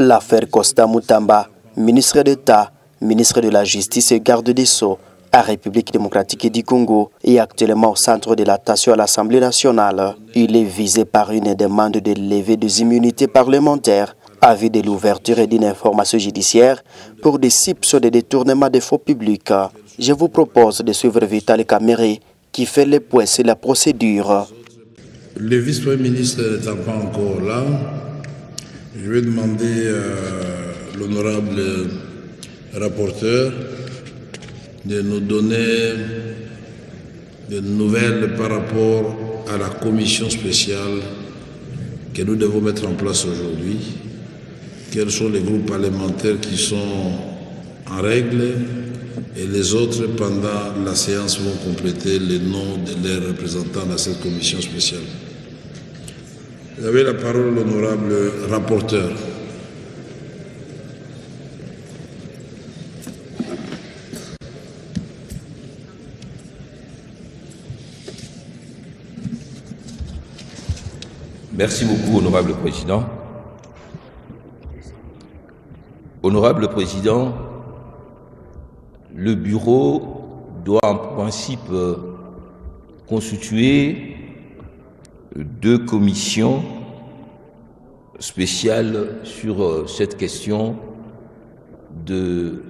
L'affaire Costa Mutamba, ministre d'État, ministre de la Justice et garde des Sceaux à République démocratique du Congo, est actuellement au centre de l'attention à l'Assemblée nationale. Il est visé par une demande de levée des immunités parlementaires, avis de l'ouverture et d'une information judiciaire pour des soupçons de détournement des fonds publics. Je vous propose de suivre Vital Kamere qui fait le point sur la procédure. Le vice-premier ministre n'étant pas encore là, je vais demander à l'honorable rapporteur de nous donner des nouvelles par rapport à la commission spéciale que nous devons mettre en place aujourd'hui. Quels sont les groupes parlementaires qui sont en règle et les autres, pendant la séance, vont compléter les noms de leurs représentants dans cette commission spéciale. Vous avez la parole, l'honorable rapporteur. Merci beaucoup, honorable président. Honorable président, le bureau doit en principe constituer 2 commissions spéciales sur cette question de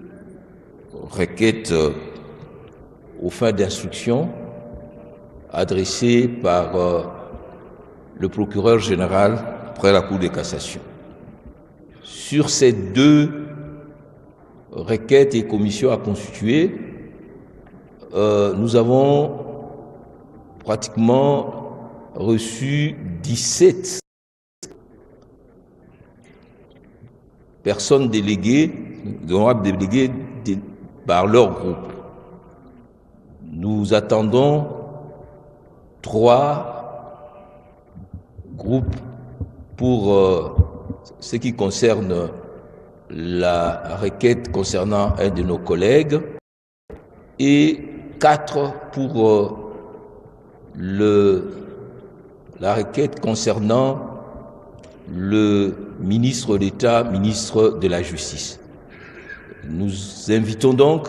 requête aux fins d'instruction adressée par le procureur général près la Cour de cassation. Sur ces 2 requêtes et commissions à constituer, nous avons pratiquement reçu 17 personnes déléguées, honorables déléguées par leur groupe. Nous attendons 3 groupes pour ce qui concerne la requête concernant un de nos collègues et 4 pour la requête concernant le ministre d'État, ministre de la Justice. Nous invitons donc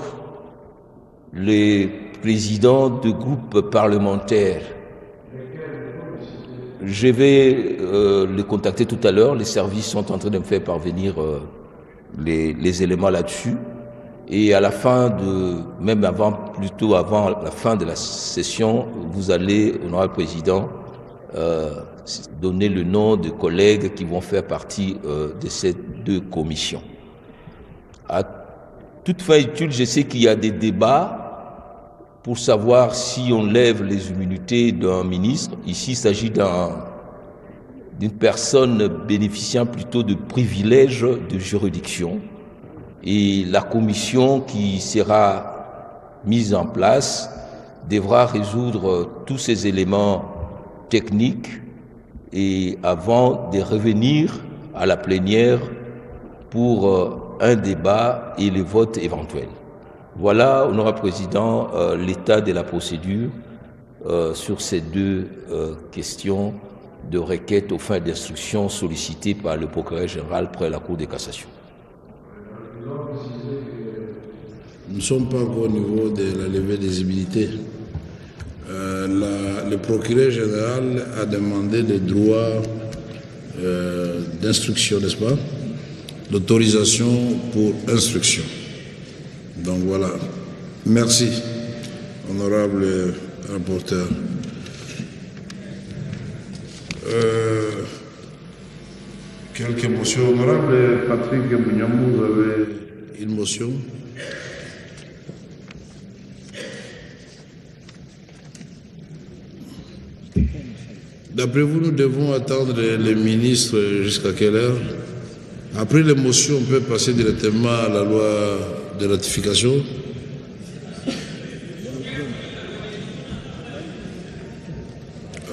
les présidents de groupes parlementaires. Je vais les contacter tout à l'heure. Les services sont en train de me faire parvenir les éléments là-dessus. Et à la fin plutôt avant la fin de la session, vous allez, honorable président, donner le nom de collègues qui vont faire partie de ces 2 commissions. À toute fin utile, je sais qu'il y a des débats pour savoir si on lève les immunités d'un ministre. Ici, il s'agit d'une personne bénéficiant plutôt de privilèges de juridiction. Et la commission qui sera mise en place devra résoudre tous ces éléments techniques et avant de revenir à la plénière pour un débat et le vote éventuel. Voilà, honorable président, l'état de la procédure sur ces 2 questions de requête aux fins d'instruction sollicitées par le procureur général près la Cour de cassation. Nous ne sommes pas encore au niveau de la levée des immunités. Le procureur général a demandé des droits d'instruction, n'est-ce pas? D'autorisation pour instruction. Donc voilà. Merci, honorable rapporteur. Quelques motions. Honorable Patrick Mouniamou, vous avez une motion? D'après vous, nous devons attendre les ministres jusqu'à quelle heure? Après les motions, on peut passer directement à la loi de ratification.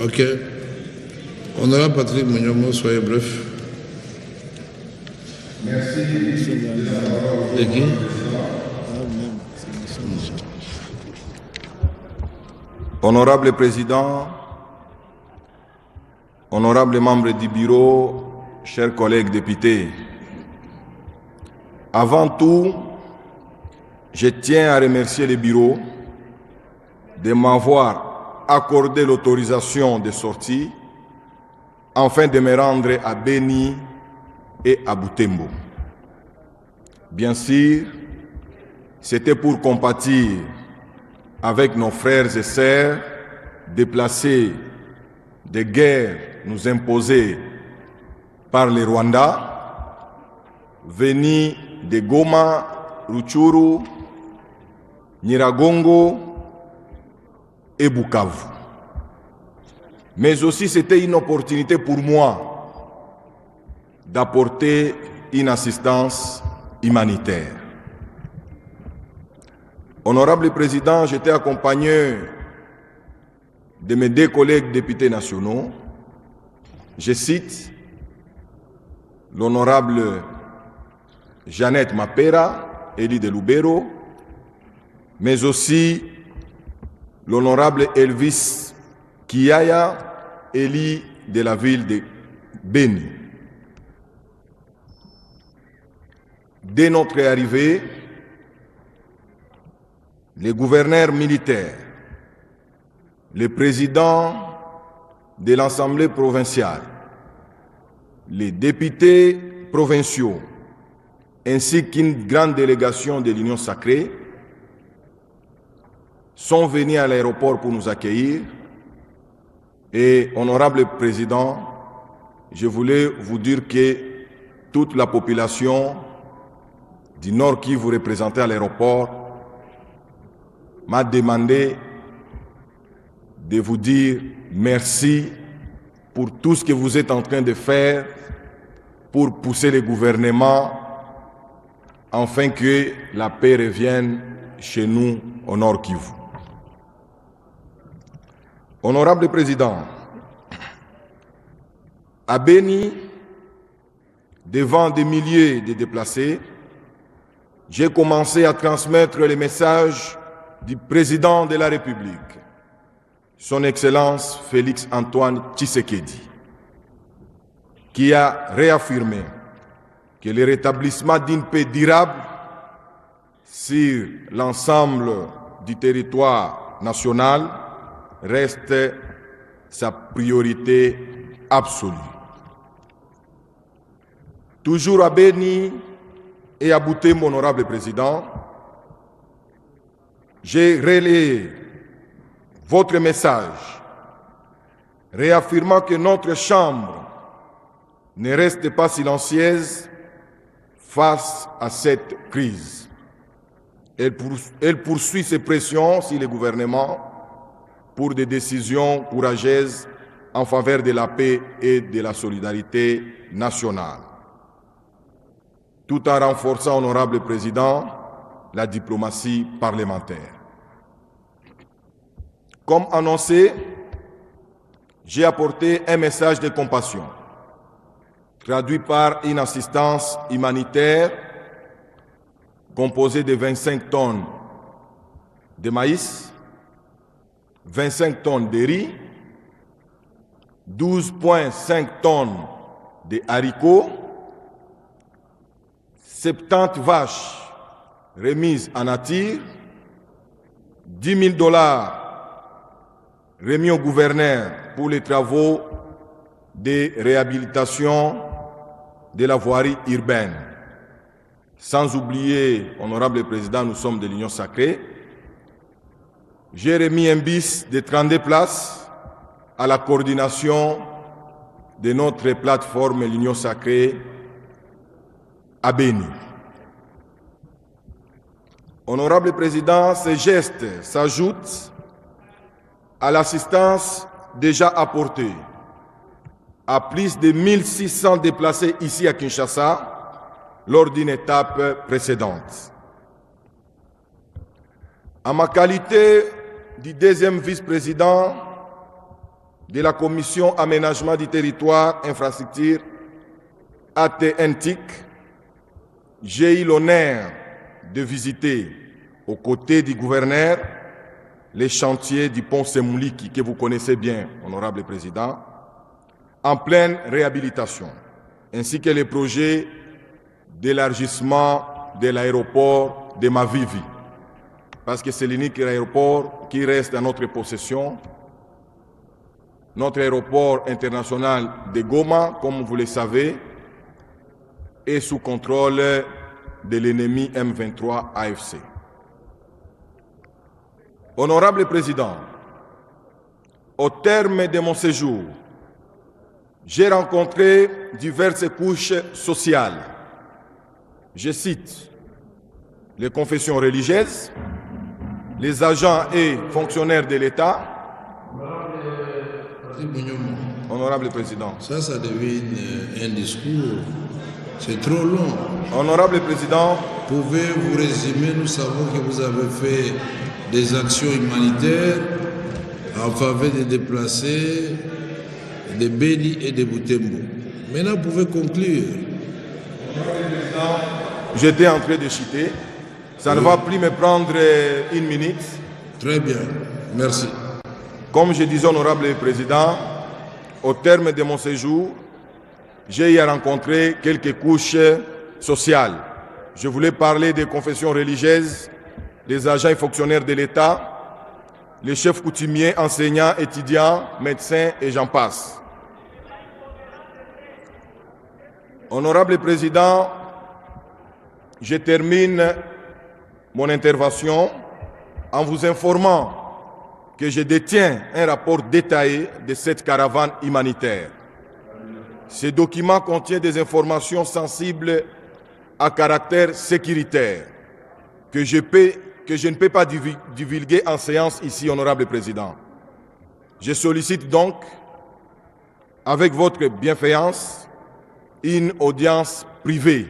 Ok. Honorable Patrick Mouniamou, soyez bref. Merci. Et qui? Honorable Président, honorables membres du bureau, chers collègues députés, Avant tout, je tiens à remercier le bureau de m'avoir accordé l'autorisation de sortie afin de me rendre à Béni et à Butembo. Bien sûr, c'était pour compatir avec nos frères et sœurs déplacés des guerres nous imposées par le Rwanda, venus de Goma, Rutshuru, Nyiragongo et Bukavu. Mais aussi c'était une opportunité pour moi d'apporter une assistance humanitaire. Honorable Président, j'étais accompagné de mes deux collègues députés nationaux. Je cite l'honorable Jeannette Mapera, élie de Lubero, mais aussi l'honorable Elvis Kiyaya, élu de la ville de Béni. Dès notre arrivée, les gouverneurs militaires, le président de l'Assemblée provinciale, les députés provinciaux, ainsi qu'une grande délégation de l'Union sacrée, sont venus à l'aéroport pour nous accueillir. Et, honorable Président, je voulais vous dire que toute la population du Nord qui vous représentez à l'aéroport m'a demandé de vous dire merci pour tout ce que vous êtes en train de faire pour pousser le gouvernement afin que la paix revienne chez nous au Nord Kivu. Honorable Président, à Béni, devant des milliers de déplacés, j'ai commencé à transmettre les messages du Président de la République, Son Excellence Félix Antoine Tshisekedi, qui a réaffirmé que le rétablissement d'une paix durable sur l'ensemble du territoire national reste sa priorité absolue. Toujours à Béni et à Butembo, honorable Président, j'ai relayé votre message, réaffirmant que notre Chambre ne reste pas silencieuse face à cette crise. Elle poursuit ses pressions sur le gouvernement pour des décisions courageuses en faveur de la paix et de la solidarité nationale, tout en renforçant, honorable Président, la diplomatie parlementaire. Comme annoncé, j'ai apporté un message de compassion, traduit par une assistance humanitaire composée de 25 tonnes de maïs, 25 tonnes de riz, 12,5 tonnes de haricots, 70 vaches remises en nature, $10 000 remis au gouverneur pour les travaux de réhabilitation de la voirie urbaine. Sans oublier, honorable Président, nous sommes de l'Union sacrée, j'ai remis un bus de 32 places à la coordination de notre plateforme l'Union sacrée à Béni. Honorable Président, ces gestes s'ajoutent à l'assistance déjà apportée à plus de 1600 déplacés ici à Kinshasa lors d'une étape précédente. En ma qualité du deuxième vice-président de la Commission Aménagement du Territoire, Infrastructure, ATNTIC, j'ai eu l'honneur de visiter, aux côtés du gouverneur, les chantiers du pont Semouliki, que vous connaissez bien, honorable Président, en pleine réhabilitation, ainsi que les projets d'élargissement de l'aéroport de Mavivi, parce que c'est l'unique aéroport qui reste à notre possession. Notre aéroport international de Goma, comme vous le savez, est sous contrôle de l'ennemi M23 AFC. Honorable Président, au terme de mon séjour, j'ai rencontré diverses couches sociales. Je cite les confessions religieuses, les agents et fonctionnaires de l'État. Honorable Président. Ça devient un discours. C'est trop long. Honorable Président. Pouvez-vous résumer? Nous savons que vous avez fait des actions humanitaires en faveur des déplacés, de Beni et de Butembo. Maintenant, vous pouvez conclure. J'étais en train de chuter. Ça ne va plus me prendre une minute. Très bien. Merci. Comme je disais, Honorable Président, au terme de mon séjour, j'ai eu à rencontrer quelques couches sociales. Je voulais parler des confessions religieuses, des agents et fonctionnaires de l'État, les chefs coutumiers, enseignants, étudiants, médecins et j'en passe. Honorable Président, je termine mon intervention en vous informant que je détiens un rapport détaillé de cette caravane humanitaire. Ce document contient des informations sensibles à caractère sécuritaire que je ne peux pas divulguer en séance ici, Honorable Président. Je sollicite donc, avec votre bienveillance, une audience privée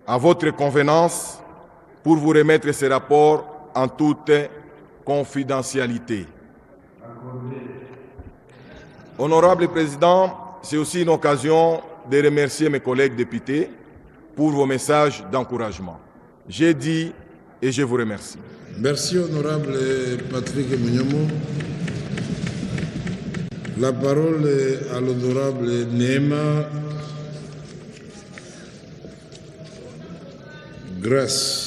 à votre convenance pour vous remettre ces rapports en toute confidentialité. Honorable Président, c'est aussi une occasion de remercier mes collègues députés pour vos messages d'encouragement. J'ai dit et je vous remercie. Merci, Honorable Patrick Munyamo. La parole est à l'Honorable Néma Grâce.